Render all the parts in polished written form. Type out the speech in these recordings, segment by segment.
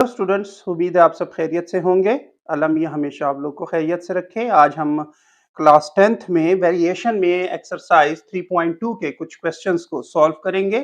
Students, उम्मीद है आप सब खैरियत से होंगे। अल्लाह मियां हमेशा आप लोग को खैरियत से रखे। आज हम क्लास 10th में वेरिएशन में एक्सरसाइज 3.2 के कुछ क्वेश्चंस को सॉल्व करेंगे।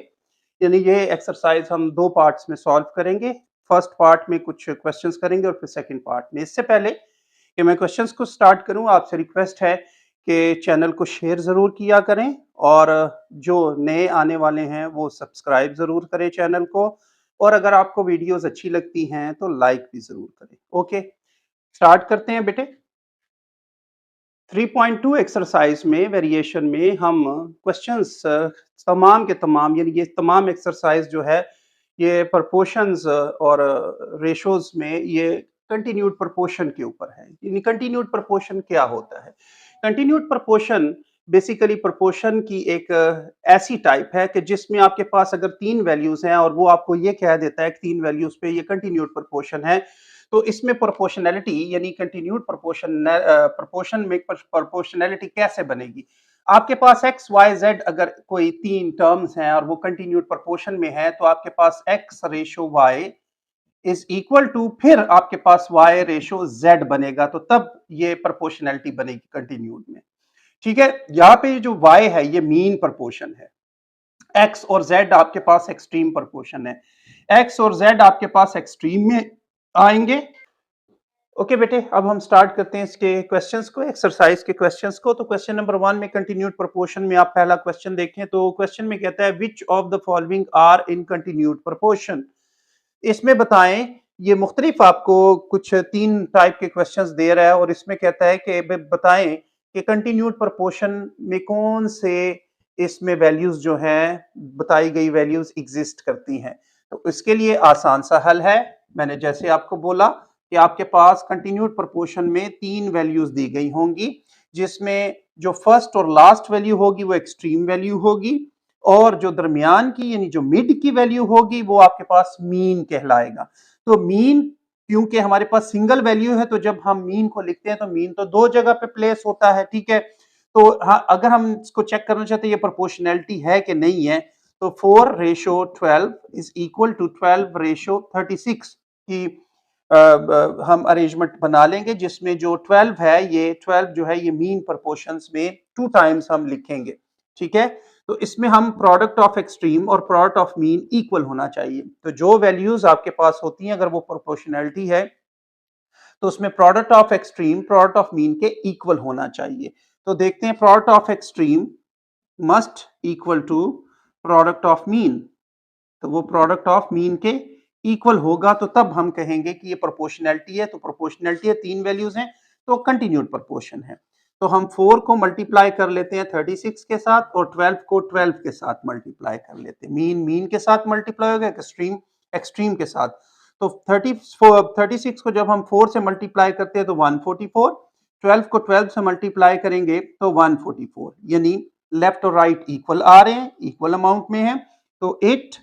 यानी ये एक्सरसाइज हम दो पार्ट्स में सॉल्व करेंगे। फर्स्ट पार्ट में कुछ क्वेश्चंस करेंगे और फिर सेकंड पार्ट में। इससे पहले कि मैं क्वेश्चंस को स्टार्ट करूं, आपसे रिक्वेस्ट है कि चैनल को शेयर ज़रूर किया करें और जो नए आने वाले हैं वो सब्सक्राइब ज़रूर करें चैनल को, और अगर आपको वीडियोस अच्छी लगती हैं तो लाइक भी ज़रूर करें। ओके, स्टार्ट करते हैं बेटे। 3.2 एक्सरसाइज में वेरिएशन में हम क्वेश्चंस तमाम के तमाम, यानी ये तमाम एक्सरसाइज जो है ये प्रोपोर्शंस और रेशोज में ये कंटिन्यूड प्रोपोर्शन के ऊपर है। यानी कंटिन्यूड प्रोपोर्शन क्या होता है? कंटिन्यूड प्रोपोर्शन बेसिकली प्रोपोर्शन की एक ऐसी टाइप है कि जिसमें आपके पास अगर तीन वैल्यूज हैं और वो आपको ये कह देता है कि तीन वैल्यूज पे ये कंटिन्यूड प्रोपोर्शन है, तो इसमें प्रोपोर्शनैलिटी यानी कंटिन्यूड प्रोपोर्शन में प्रोपोर्शनैलिटी कैसे बनेगी? आपके पास एक्स वाई जेड अगर कोई तीन टर्म्स हैं और वो कंटिन्यूड प्रोपोर्शन में है, तो आपके पास X ratio Y is equal to फिर आपके पास वाई रेशो जेड बनेगा, तो तब ये प्रोपोर्शनैलिटी बनेगी कंटिन्यूड में। ठीक है, यहाँ पे जो y है ये मीन प्रोपोर्शन है, x और z आपके पास एक्सट्रीम प्रोपोर्शन है। x और z आपके पास एक्सट्रीम में आएंगे। ओके बेटे, अब हम स्टार्ट करते हैं इसके क्वेश्चंस को, एक्सरसाइज के क्वेश्चंस को। तो क्वेश्चन नंबर 1 में कंटिन्यूड प्रोपोर्शन में आप पहला क्वेश्चन देखें तो क्वेश्चन में कहता है which of the following are in continued proportion. इसमें बताएं, ये मुख्तलिफ आपको कुछ तीन टाइप के क्वेश्चंस दे रहा है और इसमें कहता है कि बताएं कि कंटिन्यूड प्रोपोर्शन में कौन से इसमें वैल्यूज जो हैं बताई गई वैल्यूज एग्जिस्ट करती हैं। तो इसके लिए आसान सा हल है। मैंने जैसे आपको बोला कि आपके पास कंटिन्यूड प्रोपोर्शन में तीन वैल्यूज दी गई होंगी, जिसमें जो फर्स्ट और लास्ट वैल्यू होगी वो एक्सट्रीम वैल्यू होगी और जो दरमियान की यानी जो मिड की वैल्यू होगी वो आपके पास मीन कहलाएगा। तो मीन क्योंकि हमारे पास सिंगल वैल्यू है, तो जब हम मीन को लिखते हैं तो मीन तो दो जगह पे प्लेस होता है। ठीक है, तो हाँ, अगर हम इसको चेक करना चाहते हैं ये प्रोपोर्शनैलिटी है कि नहीं है, तो 4 ratio 12 is equal to 12 ratio 36 की हम अरेंजमेंट बना लेंगे, जिसमें जो 12 है ये 12 जो है ये मीन प्रोपोर्शंस में 2 टाइम्स हम लिखेंगे। ठीक है, तो इसमें हम प्रोडक्ट ऑफ एक्सट्रीम और प्रोडक्ट ऑफ मीन इक्वल होना चाहिए। तो जो वैल्यूज आपके पास होती हैं अगर वो प्रोपोर्शनैलिटी है तो उसमें product of extreme product of mean के इक्वल होना चाहिए। तो देखते हैं, product of extreme must equal to product of mean, तो वो प्रोडक्ट ऑफ मीन के इक्वल होगा, तो तब हम कहेंगे कि ये प्रोपोर्शनैलिटी है। तो प्रोपोर्शनैलिटी है, तीन वैल्यूज हैं तो कंटिन्यूड प्रोपोर्शन है। तो हम 4 को मल्टीप्लाई कर लेते हैं 36 के साथ और 12 को 12 के साथ मल्टीप्लाई कर लेते हैं। मीन मीन के साथ मल्टीप्लाई होगा, एक्सट्रीम एक्सट्रीम के साथ। तो 36 को जब हम 4 से मल्टीप्लाई करते हैं तो 144, 12 को 12 से मल्टीप्लाई करेंगे तो 144, यानी लेफ्ट और राइट इक्वल आ रहे हैं, इक्वल अमाउंट में है। तो it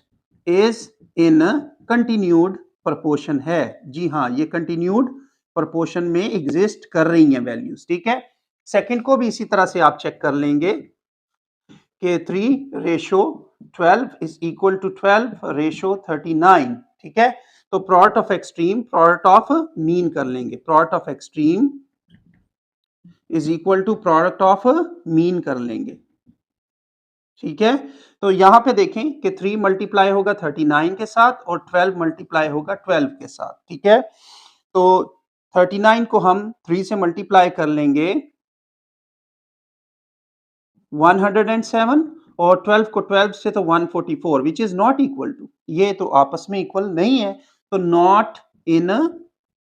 is in continued proportion है। जी हाँ, ये कंटिन्यूड प्रोपोर्शन में एग्जिस्ट कर रही हैं वैल्यूज। ठीक है, सेकंड को भी इसी तरह से आप चेक कर लेंगे कि 3 ratio 12 is equal to 12 ratio 39। ठीक है, तो product of extreme product of mean कर लेंगे। Product of extreme is equal to product of mean कर लेंगे। ठीक है, तो यहां पे देखें कि 3 मल्टीप्लाई होगा 39 के साथ और 12 मल्टीप्लाई होगा 12 के साथ। ठीक है, तो 39 को हम 3 से मल्टीप्लाई कर लेंगे 107 और 12 को 12 से तो 144, which is not equal to, ये तो आपस में इक्वल नहीं है, तो नॉट इन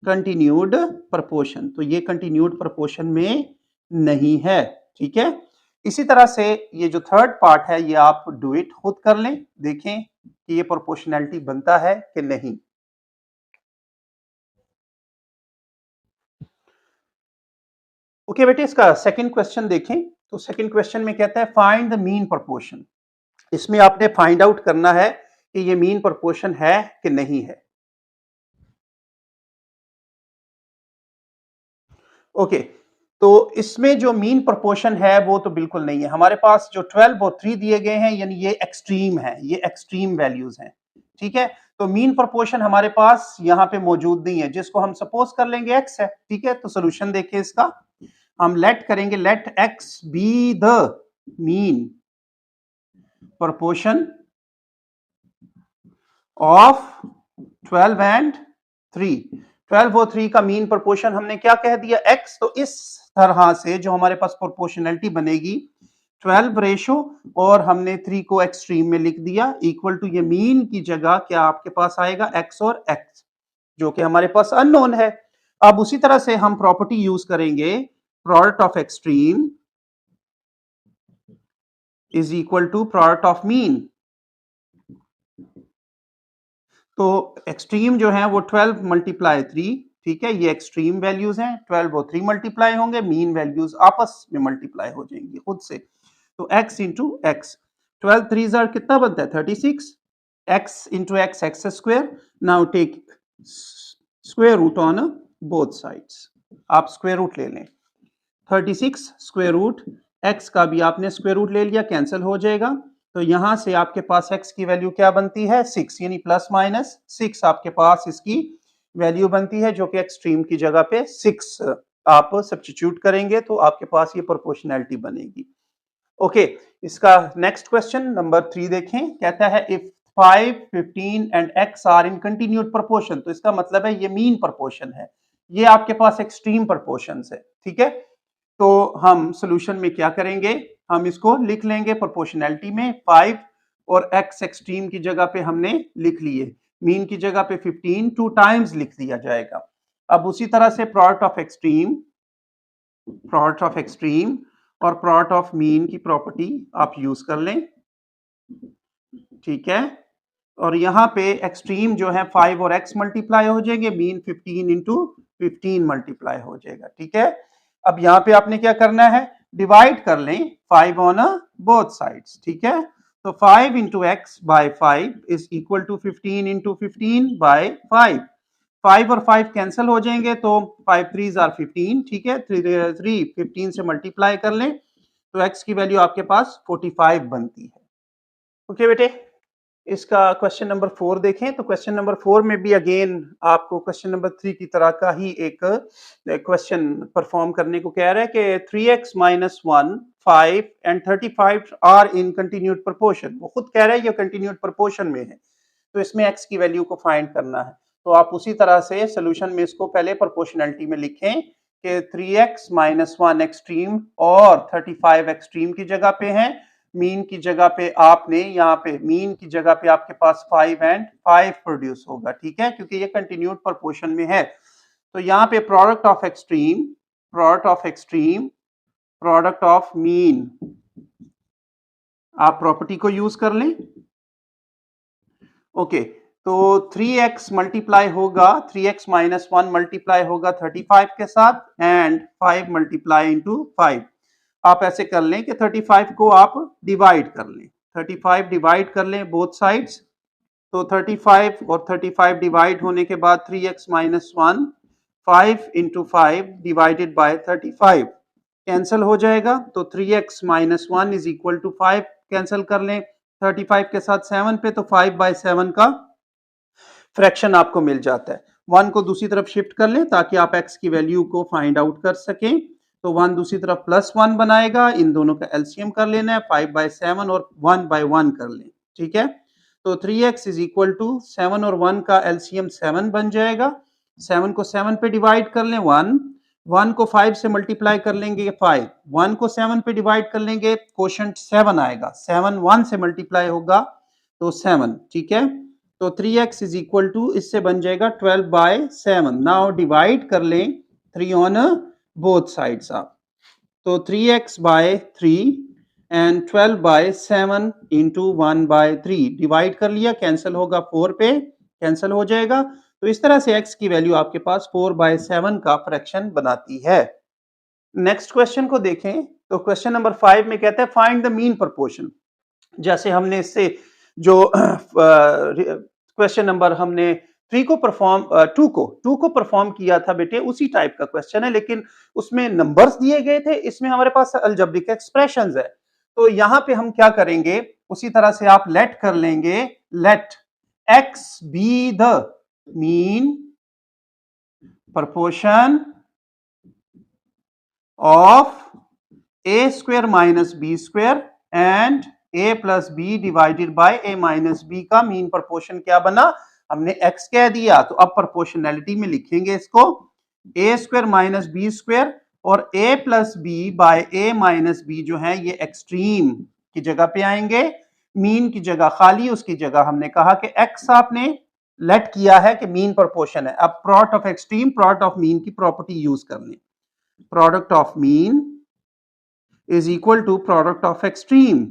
कंटिन्यूड प्रोपोर्शन, तो ये कंटिन्यूड प्रोपोर्शन में नहीं है। ठीक है, इसी तरह से ये जो थर्ड पार्ट है ये आप डू इट खुद कर लें, देखें कि ये प्रोपोर्शनैलिटी बनता है कि नहीं। ओके बेटे, इसका सेकंड क्वेश्चन देखें। तो सेकंड क्वेश्चन में कहता है फाइंड द मीन प्रोपोर्शन। इसमें आपने फाइंड आउट करना है कि ये मीन प्रोपोर्शन है कि नहीं है। ओके, तो इसमें जो मीन प्रोपोर्शन है वो तो बिल्कुल नहीं है। हमारे पास जो 12 और 3 दिए गए हैं, यानी ये एक्सट्रीम है, ये एक्सट्रीम वैल्यूज हैं। ठीक है। तो मीन प्रोपोर्शन हमारे पास यहाँ पे मौजूद नहीं है, जिसको हम सपोज कर लेंगे x है, ठीक है। तो सोल्यूशन देखिए इसका, हम लेट करेंगे, let x be the mean proportion of 12 and 3। 12 और 3 का मीन प्रोपोर्शन हमने क्या कह दिया, x। तो इस तरह से जो हमारे पास प्रोपोर्शनैलिटी बनेगी 12 रेशो और हमने 3 को एक्सट्रीम में लिख दिया, इक्वल टू ये मीन की जगह क्या आपके पास आएगा, x और x, जो कि हमारे पास अननोन है। अब उसी तरह से हम प्रॉपर्टी यूज करेंगे, product of extreme is equal to product of mean. तो एक्सट्रीम जो है वो 12 मल्टीप्लाई 3, ठीक है, ये एक्सट्रीम वैल्यूज हैं, 12 और 3 मल्टीप्लाई होंगे, मीन वैल्यूज आपस में मल्टीप्लाई हो जाएंगी खुद से। तो x इंटू एक्स, 12 3 जार कितना बनता है 36, x into x x square. Now take square root on both sides, आप स्क्वायर रूट ले लें, 36 स्क्वायर रूट, x का भी आपने स्क्वायर रूट ले लिया, कैंसिल हो जाएगा। तो यहां से आपके पास x की वैल्यू क्या बनती है 6, यानी प्लस माइनस 6 आपके पास इसकी वैल्यू बनती है, जो कि एक्सट्रीम की जगह पे 6 आप सब्स्टिट्यूट करेंगे तो आपके पास ये प्रोपोर्शनैलिटी बनेगी। ओके, इसका नेक्स्ट क्वेश्चन नंबर 3 देखें, कहता है if 5, 15 and x are in continued proportion. तो इसका मतलब है ये मीन प्रोपोर्शन है, ये आपके पास एक्सट्रीम प्रोपोर्शंस है, ठीक है। तो हम सॉल्यूशन में क्या करेंगे, हम इसको लिख लेंगे प्रोपोर्शनैलिटी में 5 और x एक्सट्रीम की जगह पे हमने लिख लिए, मीन की जगह पे 15 2 टाइम्स लिख दिया जाएगा। अब उसी तरह से प्रोडक्ट ऑफ एक्सट्रीम और प्रोडक्ट ऑफ मीन की प्रॉपर्टी आप यूज कर लें, ठीक है। और यहाँ पे एक्सट्रीम जो है 5 और x मल्टीप्लाई हो जाएंगे, मीन 15 इंटू 15 मल्टीप्लाई हो जाएगा, ठीक है। अब यहाँ पे आपने क्या करना है, डिवाइड कर लें 5 ऑन बोथ साइड्स, ठीक है। तो 5 into x by 5 is equal to 15 into 15 by 5। 5 और 5 कैंसिल हो जाएंगे, तो 5 3 आर 15, ठीक है, 3 15 से मल्टीप्लाई कर लें तो x की वैल्यू आपके पास 45 बनती है। ओके बेटे, इसका क्वेश्चन नंबर 4 देखें। तो क्वेश्चन नंबर 4 में भी अगेन आपको क्वेश्चन नंबर 3 की तरह का ही एक क्वेश्चन परफॉर्म करने को कह रहा है कि 3x minus 1, 5 and 35 are in continued proportion. वो खुद कह रहा है ये कंटिन्यूड प्रोपोर्शन में है, तो इसमें x की वैल्यू को फाइंड करना है। तो आप उसी तरह से सोल्यूशन में इसको पहले प्रोपोर्शनैलिटी में लिखें कि 3x माइनस 1 एक्सट्रीम और 35 एक्सट्रीम की जगह पे है, मीन की जगह पे आपने यहाँ पे मीन की जगह पे आपके पास 5 एंड 5 प्रोड्यूस होगा, ठीक है, क्योंकि ये कंटिन्यूड प्रोपोर्शन में है। तो यहाँ पे प्रोडक्ट ऑफ मीन आप प्रॉपर्टी को यूज कर लें। ओके, तो 3x मल्टीप्लाई होगा, 3x माइनस 1 मल्टीप्लाई होगा 35 के साथ एंड 5 मल्टीप्लाई इंटू 5। आप ऐसे कर लें कि 35 को आप डिवाइड कर लें, 35 डिवाइड कर लें बोथ साइड्स। तो 35 और 35 डिवाइड होने के बाद 3x minus 1 5 into 5 divided by 35 cancel हो जाएगा। तो 3x minus 1 is equal to 5 cancel कर लें 35 के साथ 7 पे, तो 5/7 का फ्रैक्शन आपको मिल जाता है। 1 को दूसरी तरफ शिफ्ट कर लें ताकि आप x की वैल्यू को फाइंड आउट कर सकें। तो 1 दूसरी तरफ प्लस 1 बनाएगा, इन दोनों का एलसीएम कर लेना है, 5/7 और 1/1 कर लें, ठीक है। तो 3x इज इक्वल टू 7 और 1 का एलसीएम 7 बन जाएगा। 7 को 7 पे डिवाइड कर लें 1 को 5 से मल्टीप्लाई कर लेंगे 5, 1 को 7 पे डिवाइड कर लेंगे कोशेंट 7 आएगा, 7 1 से मल्टीप्लाई होगा तो 7, ठीक है। तो 3x इज इक्वल टू इससे बन जाएगा 12/7। नाउ डिवाइड कर लें 3 ऑन बोथ साइड्स आप, तो 3x bye 3 and 12/7 into 1/3 divide कर लिया, कैंसिल होगा 4 पे, कैंसिल हो जाएगा। तो इस तरह से x की वैल्यू आपके पास 4/7 का फ्रैक्शन बनाती है। नेक्स्ट क्वेश्चन को देखें, तो क्वेश्चन नंबर 5 में कहता है फाइंड द मीन प्रोपोर्शन। जैसे हमने इससे जो क्वेश्चन नंबर हमने 3 को परफॉर्म 2 को परफॉर्म किया था बेटे, उसी टाइप का क्वेश्चन है, लेकिन उसमें नंबर्स दिए गए थे, इसमें हमारे पास अलजेब्रिक एक्सप्रेशंस है। तो यहां पे हम क्या करेंगे, उसी तरह से आप लेट कर लेंगे, late x be the mean proportion of a square minus b square and a plus b divided by a minus b का मीन प्रोपोर्शन क्या बना, हमने x कह दिया, तो अब प्रोपोर्शनैलिटी में लिखेंगे इसको a square minus b square और a plus b by a minus b जो है ये एक्सट्रीम की जगह पे आएंगे, मीन की जगह खाली, उसकी जगह हमने कहा कि x आपने लेट किया है कि मीन प्रोपोर्शन है। अब product of extreme product of mean की प्रॉपर्टी यूज कर लें, product of mean is equal to product of extreme,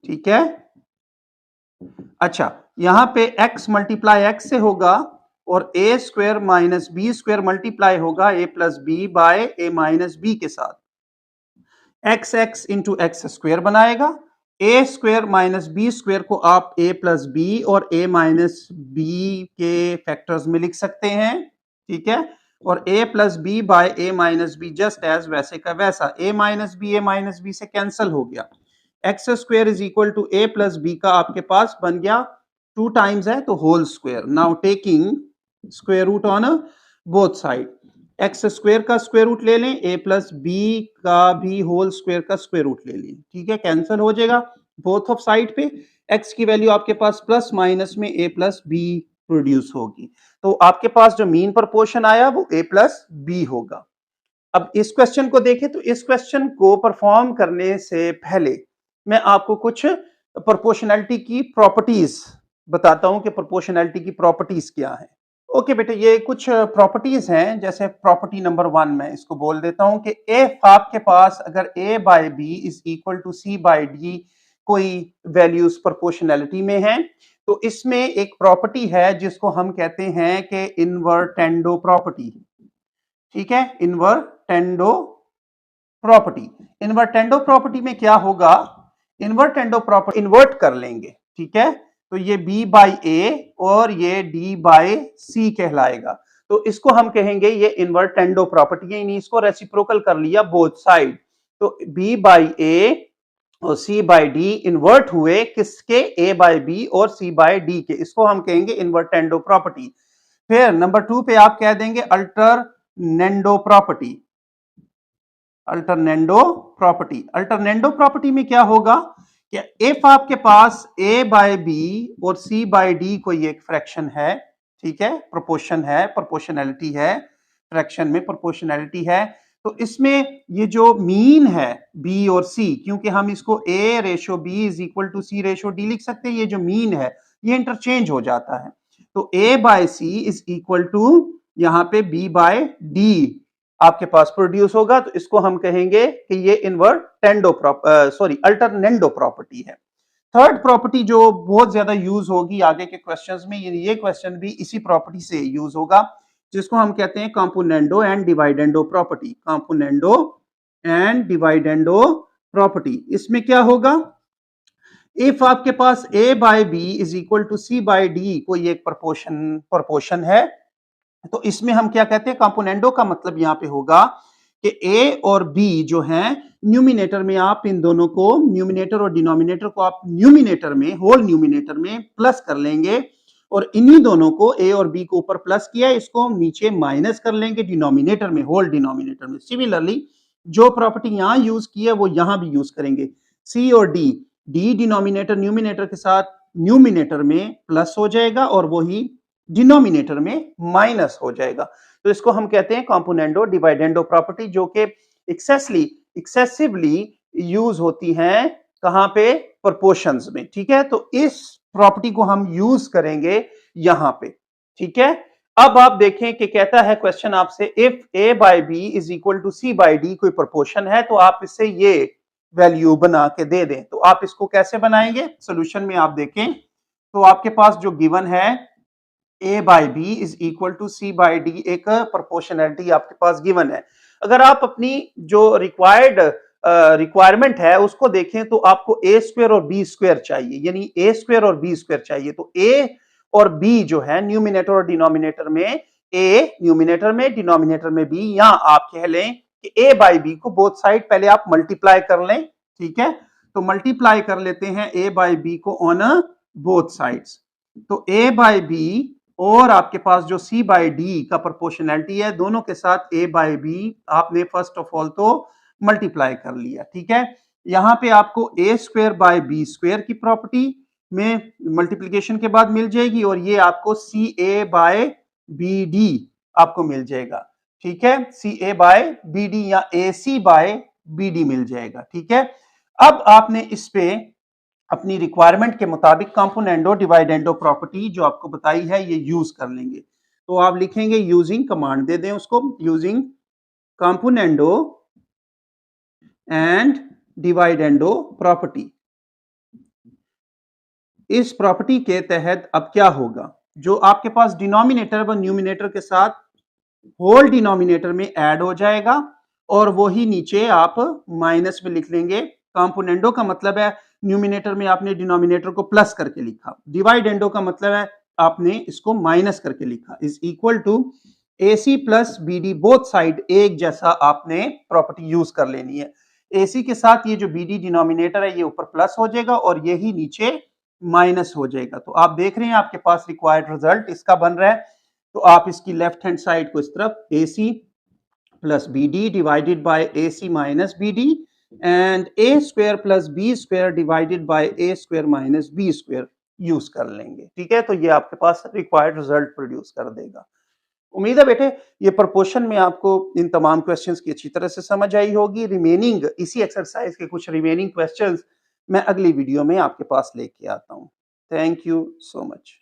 ठीक है। अच्छा, यहां पे x मल्टीप्लाई x से होगा और a square minus b square multiply होगा a plus b by a minus b के साथ, x x into x square बनाएगा, a square minus b square को आप a प्लस बी और a माइनस बी के फैक्टर्स में लिख सकते हैं, ठीक है। और a plus b by a minus b just as वैसे का वैसा, a माइनस बी से कैंसिल हो गया, x square is equal to a plus b का आपके पास बन गया 2 टाइम्स है तो whole square, now taking square root on both side, x square का स्क्वायर रूट ले लें, a प्लस बी का भी होल स्क्वायर का स्क्वायर रूट ले लें, ठीक है, कैंसिल हो जाएगा बोथ ऑफ साइड पे, x की वैल्यू आपके पास प्लस माइनस में a प्लस बी प्रोड्यूस होगी, तो आपके पास जो मीन प्रोपोर्शन आया वो a प्लस बी होगा। अब इस क्वेश्चन को देखें तो इस क्वेश्चन को परफॉर्म करने से पहले मैं आपको कुछ प्रोपोर्शनैलिटी की प्रॉपर्टीज बताता हूं कि प्रोपोर्शनैलिटी की प्रॉपर्टीज क्या है। ओके बेटे, ये कुछ प्रॉपर्टीज हैं, जैसे प्रॉपर्टी नंबर 1 मैं इसको बोल देता हूं कि इफ आपके पास अगर a by B is equal to c by D कोई वैल्यूज प्रोपोर्शनैलिटी में है तो इसमें एक प्रॉपर्टी है जिसको हम कहते हैं कि इनवर्टेंडो प्रॉपर्टी, ठीक है, इनवर्टेंडो प्रॉपर्टी। इनवर्टेंडो प्रॉपर्टी में क्या होगा, इनवर्टेंडो प्रॉपर्टी इन्वर्ट कर लेंगे, ठीक है, तो ये b बाई ए और ये d बाई सी कहलाएगा, तो इसको हम कहेंगे ये इनवर्टेंडो प्रॉपर्टी है, यानी इसको रेसिप्रोकल कर लिया बोथ साइड, तो b बाई ए और c बाई डी इन्वर्ट हुए किसके, a बाई बी और c बाई डी के, इसको हम कहेंगे इनवर्टेंडो प्रॉपर्टी। फिर नंबर 2 पे आप कह देंगे alternendo property, alternendo property, alternendo property में क्या होगा कि इफ आपके पास a बाय बी और c बाय डी कोई एक फ्रैक्शन है, ठीक है, प्रोपोर्शन है, प्रोपोर्शनैलिटी है, फ्रैक्शन में प्रोपोर्शनैलिटी है, तो इसमें ये जो मीन है b और c, क्योंकि हम इसको a ratio b is equal to c ratio d लिख सकते हैं, ये जो मीन है ये इंटरचेंज हो जाता है, तो a by c is equal to यहां पे b बाय डी आपके पास प्रोड्यूस होगा, तो इसको हम कहेंगे कि ये इनवर्टेंडो अल्टरनेंडो प्रॉपर्टी है। थर्ड प्रॉपर्टी जो बहुत ज्यादा यूज होगी आगे के क्वेश्चंस में, ये क्वेश्चन भी इसी प्रॉपर्टी से यूज होगा, जिसको हम कहते हैं componendo and dividendo property, componendo and dividendo property. इसमें क्या होगा, इफ आपके पास a by B is equal to c by D कोई एक प्रोपोर्शन है, तो इसमें हम क्या कहते हैं, कंपोनेंडो का मतलब यहां पे होगा कि a और b जो हैं न्यूमिनेटर में आप इन दोनों को, न्यूमिनेटर और डिनोमिनेटर को आप न्यूमिनेटर में, होल न्यूमिनेटर में प्लस कर लेंगे और इन्हीं दोनों को a और b को ऊपर प्लस किया, इसको नीचे माइनस कर लेंगे डिनोमिनेटर में, होल डिनोमिनेटर में। सिमिलरली जो प्रॉपर्टी यहां यूज की है वो यहां भी यूज करेंगे, c और d, d डिनोमिनेटर न्यूमिनेटर के साथ न्यूमिनेटर में प्लस हो जाएगा और वही डिनोमिनेटर में माइनस हो जाएगा, तो इसको हम कहते हैं कंपोनेंडो डिवाइडेंडो प्रॉपर्टी, जो कि एक्सेसिवली यूज होती हैं कहां पे, प्रोपोर्शंस में, ठीक है, तो इस प्रॉपर्टी को हम यूज करेंगे यहां पे, ठीक है। अब आप देखें कि कहता है क्वेश्चन आपसे if a by B is equal to c by D कोई प्रोपोर्शन है, तो आप इससे ये वैल्यू बना के दे दें, तो आप इसको कैसे बनाएंगे, सोल्यूशन में आप देखें तो आपके पास जो गिवन है a by b is equal to c by d एक प्रोपोर्शनैलिटी आपके पास गिवन है, अगर आप अपनी जो रिक्वायरमेंट है उसको देखें तो आपको a स्क्वायर और b स्क्वायर चाहिए, यानी a स्क्वायर और b स्क्वायर चाहिए, तो a और b जो है न्यूमिनेटर और डिनोमिनेटर में a न्यूमिनेटर में, डिनोमिनेटर में b, या आप कह लें कि a बाई बी को बोथ साइड पहले आप मल्टीप्लाई कर लें, ठीक है, तो मल्टीप्लाई कर लेते हैं a बाई बी को ऑन बोथ साइड्स, तो ए बाय बी और आपके पास जो सी बाय डी का प्रोपोर्शनैलिटी है, दोनों के साथ ए बाय बी आपने फर्स्ट ऑफ ऑल तो मल्टीप्लाई कर लिया, ठीक है। यहां पे आपको ए स्क्वायर बाय बी स्क्वायर की प्रॉपर्टी में मल्टीप्लीकेशन के बाद मिल जाएगी और ये आपको सी ए बाय बी डी आपको मिल जाएगा, ठीक है। सी ए बाय बी डी या ए सी बाय बी डी मिल जाएगा, ठीक है। अब आपने इस पे अपनी रिक्वायरमेंट के मुताबिक कंपोनेंडो डिवाइडेंडो प्रॉपर्टी जो आपको बताई है ये यूज कर लेंगे। तो आप लिखेंगे यूजिंग, कमांड दे दें उसको, using componendo and dividendo property. इस प्रॉपर्टी के तहत अब क्या होगा, जो आपके पास डिनोमिनेटर व न्यूमिनेटर के साथ होल डिनोमिनेटर में ऐड हो जाएगा और वही नीचे आप माइनस में लिख लेंगे। कंपोनेंडो का मतलब है न्यूमिनेटर में आपने डिनोमिनेटर को प्लस करके लिखा, डिवाइडेंडो का मतलब है आपने इसको माइनस करके लिखा, is equal to AC plus BD both side एक जैसा आपने प्रॉपर्टी यूज कर लेनी है। AC के साथ ये जो BD डिनोमिनेटर है ये ऊपर प्लस हो जाएगा और यही नीचे माइनस हो जाएगा। तो आप देख रहे हैं आपके पास रिक्वायर्ड रिजल्ट इसका बन रहा है। तो आप इसकी लेफ्ट हैंड साइड को इस तरफ AC plus BD divided by AC minus BD and A square plus B square divided by A square minus B square use कर लेंगे, ठीक है। तो ये आपके पास रिक्वायर्ड रिजल्ट प्रोड्यूस कर देगा। उम्मीद है बेटे ये प्रोपोर्शन में आपको इन तमाम क्वेश्चंस की अच्छी तरह से समझ आई होगी। रिमेनिंग इसी एक्सरसाइज के कुछ रिमेनिंग क्वेश्चंस मैं अगली वीडियो में आपके पास लेके आता हूं। Thank you so much.